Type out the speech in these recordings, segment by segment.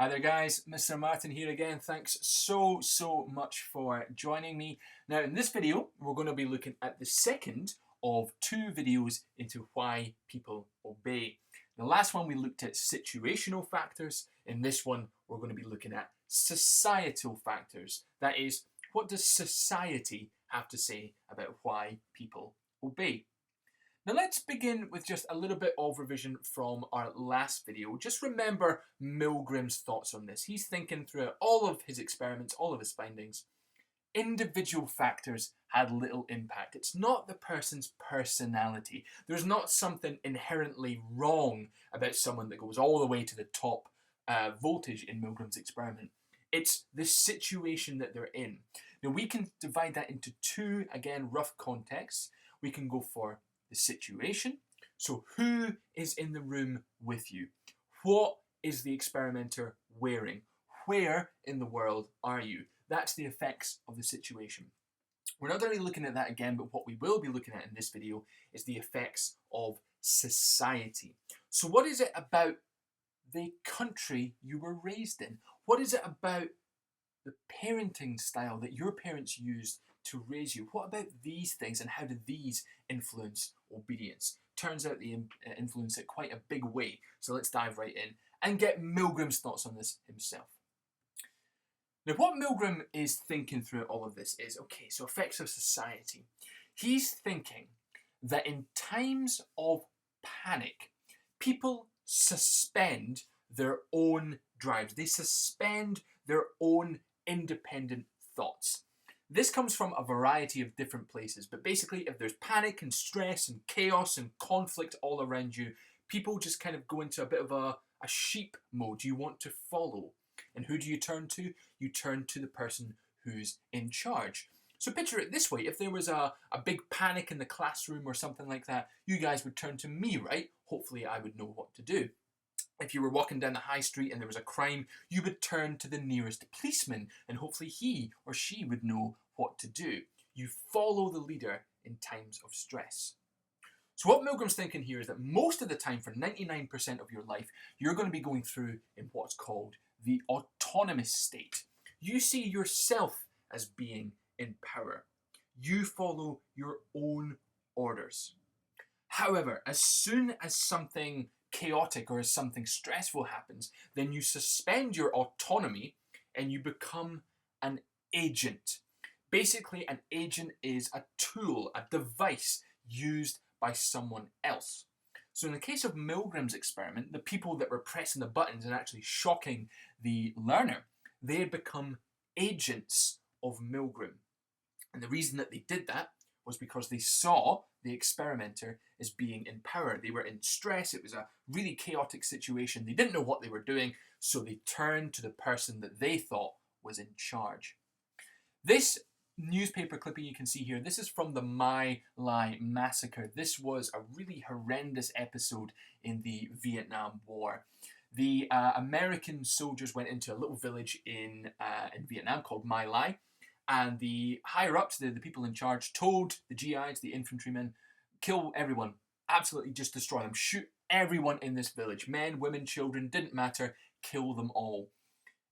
Hi there guys, Mr. Martin here again. Thanks so much for joining me. Now in this video, we're going to be looking at the second of two videos into why people obey. In the last one we looked at situational factors. In this one, we're going to be looking at societal factors. That is, what does society have to say about why people obey? Now let's begin with just a little bit of revision from our last video. Just remember Milgram's thoughts on this. He's thinking through all of his experiments, all of his findings. Individual factors had little impact. It's not the person's personality. There's not something inherently wrong about someone that goes all the way to the top voltage in Milgram's experiment. It's the situation that they're in. Now we can divide that into two, again, rough contexts. We can go for the situation. So who is in the room with you? What is the experimenter wearing? Where in the world are you? That's the effects of the situation. We're not really looking at that again, but what we will be looking at in this video is the effects of society. So what is it about the country you were raised in? What is it about the parenting style that your parents used to raise you? What about these things, and how do these influence obedience? Turns out they influence it quite a big way. So let's dive right in and get Milgram's thoughts on this himself. Now, what Milgram is thinking through all of this is, okay, so effects of society. He's thinking that in times of panic, people suspend their own drives. They suspend their own independent thoughts. This comes from a variety of different places, but basically if there's panic and stress and chaos and conflict all around you, people just kind of go into a bit of a sheep mode. You want to follow. And who do you turn to? You turn to the person who's in charge. So picture it this way: if there was a big panic in the classroom or something like that, you guys would turn to me, right? Hopefully I would know what to do. If you were walking down the high street and there was a crime, you would turn to the nearest policeman, and hopefully he or she would know what to do. You follow the leader in times of stress. So what Milgram's thinking here is that most of the time, for 99% of your life, you're going to be going through in what's called the autonomous state. You see yourself as being in power. You follow your own orders. However, as soon as something chaotic or as something stressful happens, then you suspend your autonomy and you become an agent. Basically, an agent is a tool, a device used by someone else. So in the case of Milgram's experiment, the people that were pressing the buttons and actually shocking the learner, they had become agents of Milgram. And the reason that they did that was because they saw the experimenter as being in power. They were in stress. It was a really chaotic situation. They didn't know what they were doing, so they turned to the person that they thought was in charge. This newspaper clipping you can see here, this is from the My Lai massacre. This was a really horrendous episode in the Vietnam War. The American soldiers went into a little village in Vietnam called My Lai, and the higher-ups, the people in charge, told the GIs, the infantrymen, kill everyone, absolutely just destroy them, shoot everyone in this village, men, women, children, didn't matter, kill them all.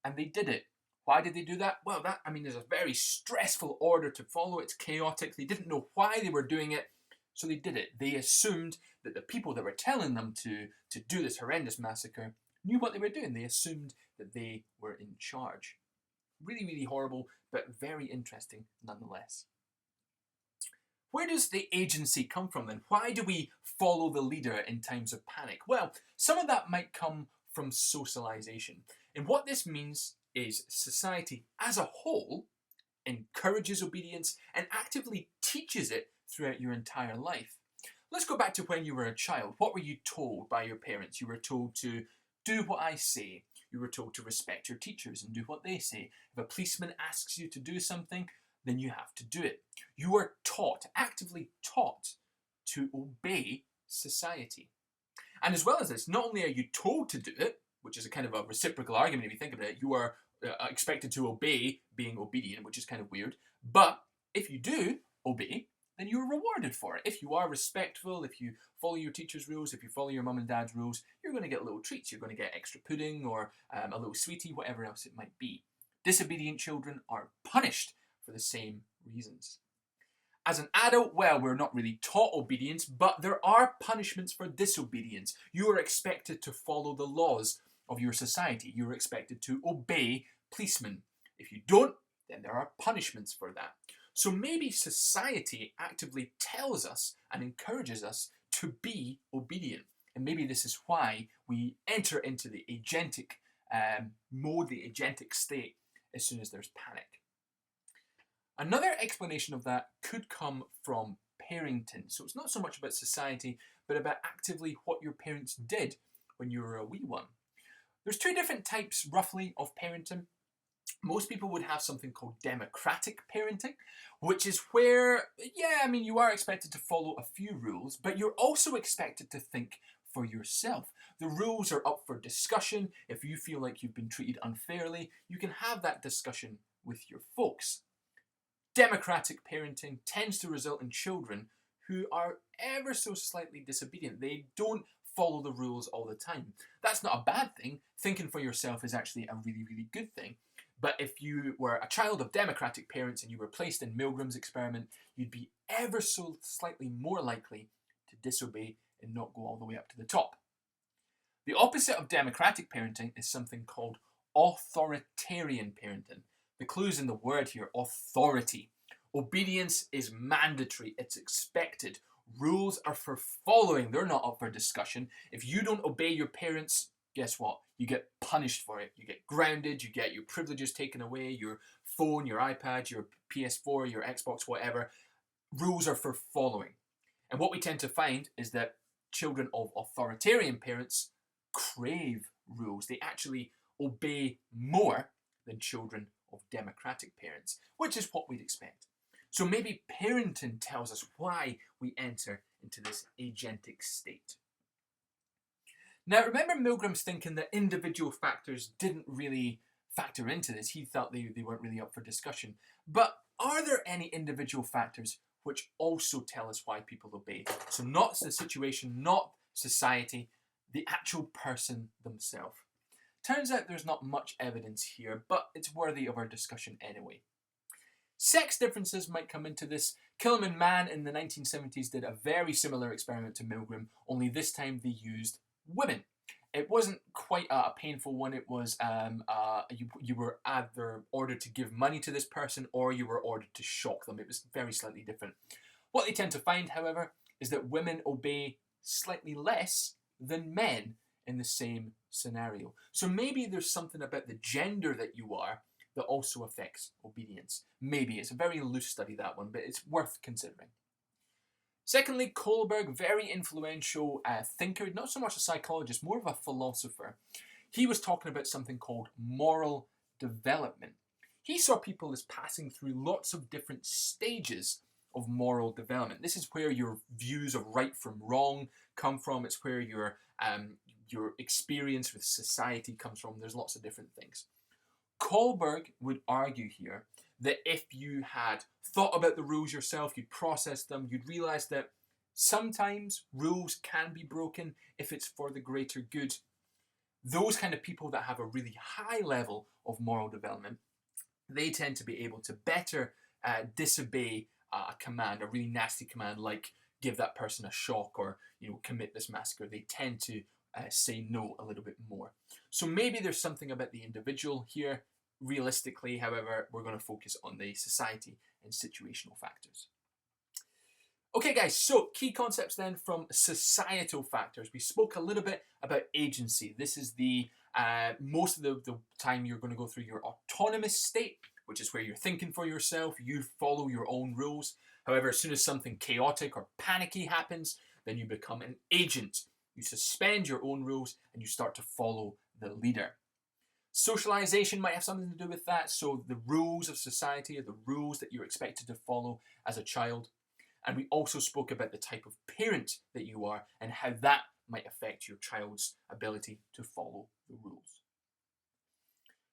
And they did it. Why did they do that? Well, there's a very stressful order to follow. It's chaotic. They didn't know why they were doing it, so they did it. They assumed that the people that were telling them to do this horrendous massacre knew what they were doing. They assumed that they were in charge. Really horrible, but very interesting nonetheless. Where does the agency come from then? Why do we follow the leader in times of panic? Well, some of that might come from socialization. And what this means is society as a whole encourages obedience and actively teaches it throughout your entire life. Let's go back to when you were a child. What were you told by your parents? You were told to do what I say. You were told to respect your teachers and do what they say. If a policeman asks you to do something, then you have to do it. You are taught, actively taught, to obey society. And as well as this, not only are you told to do it, which is a kind of a reciprocal argument if you think about it, you are expected to obey being obedient, which is kind of weird, but if you do obey, then you're rewarded for it. If you are respectful, if you follow your teacher's rules, if you follow your mum and dad's rules, you're going to get little treats. You're going to get extra pudding or a little sweetie, whatever else it might be. Disobedient children are punished for the same reasons. As an adult, well, we're not really taught obedience, but there are punishments for disobedience. You are expected to follow the laws of your society. You are expected to obey policemen. If you don't, then there are punishments for that. So maybe society actively tells us and encourages us to be obedient. And maybe this is why we enter into the agentic mode, the agentic state, as soon as there's panic. Another explanation of that could come from parenting. So it's not so much about society, but about actively what your parents did when you were a wee one. There's two different types, roughly, of parenting. Most people would have something called democratic parenting, which is where, you are expected to follow a few rules, but you're also expected to think for yourself. The rules are up for discussion. If you feel like you've been treated unfairly, you can have that discussion with your folks. Democratic parenting tends to result in children who are ever so slightly disobedient. They don't follow the rules all the time. That's not a bad thing. Thinking for yourself is actually a really, really good thing. But if you were a child of democratic parents and you were placed in Milgram's experiment, you'd be ever so slightly more likely to disobey and not go all the way up to the top. The opposite of democratic parenting is something called authoritarian parenting. The clue's in the word here, authority. Obedience is mandatory, it's expected. Rules are for following, they're not up for discussion. If you don't obey your parents, guess what? You get punished for it. You get grounded, you get your privileges taken away, your phone, your iPad, your PS4, your Xbox, whatever. Rules are for following. And what we tend to find is that children of authoritarian parents crave rules. They actually obey more than children of democratic parents, which is what we'd expect. So maybe parenting tells us why we enter into this agentic state. Now, remember Milgram's thinking that individual factors didn't really factor into this. He felt they weren't really up for discussion. But are there any individual factors which also tell us why people obey? So not the situation, not society, the actual person themselves. Turns out there's not much evidence here, but it's worthy of our discussion anyway. Sex differences might come into this. Kilman Mann in the 1970s did a very similar experiment to Milgram, only this time they used women. It wasn't quite a painful one. It was you were either ordered to give money to this person or you were ordered to shock them. It was very slightly different. What they tend to find, however, is that women obey slightly less than men in the same scenario. So maybe there's something about the gender that you are that also affects obedience. Maybe. It's a very loose study, that one, but it's worth considering. Secondly, Kohlberg, very influential thinker, not so much a psychologist, more of a philosopher. He was talking about something called moral development. He saw people as passing through lots of different stages of moral development. This is where your views of right from wrong come from. It's where your experience with society comes from. There's lots of different things. Kohlberg would argue here that if you had thought about the rules yourself, you'd processed them, you'd realize that sometimes rules can be broken if it's for the greater good. Those kind of people that have a really high level of moral development, they tend to be able to better disobey a command, a really nasty command like give that person a shock or commit this massacre. They tend to say no a little bit more. So maybe there's something about the individual here. Realistically, however, we're going to focus on the society and situational factors. Okay guys, so key concepts then from societal factors. We spoke a little bit about agency. This is the most of the time you're going to go through your autonomous state, which is where you're thinking for yourself, you follow your own rules. However, as soon as something chaotic or panicky happens, then you become an agent. You suspend your own rules and you start to follow the leader. Socialization might have something to do with that. So the rules of society are the rules that you're expected to follow as a child. And we also spoke about the type of parent that you are and how that might affect your child's ability to follow the rules.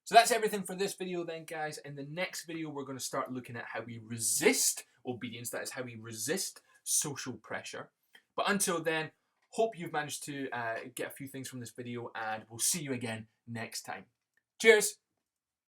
So that's everything for this video then, guys. In the next video, we're going to start looking at how we resist obedience. That is how we resist social pressure. But until then, hope you've managed to get a few things from this video, and we'll see you again next time. Cheers!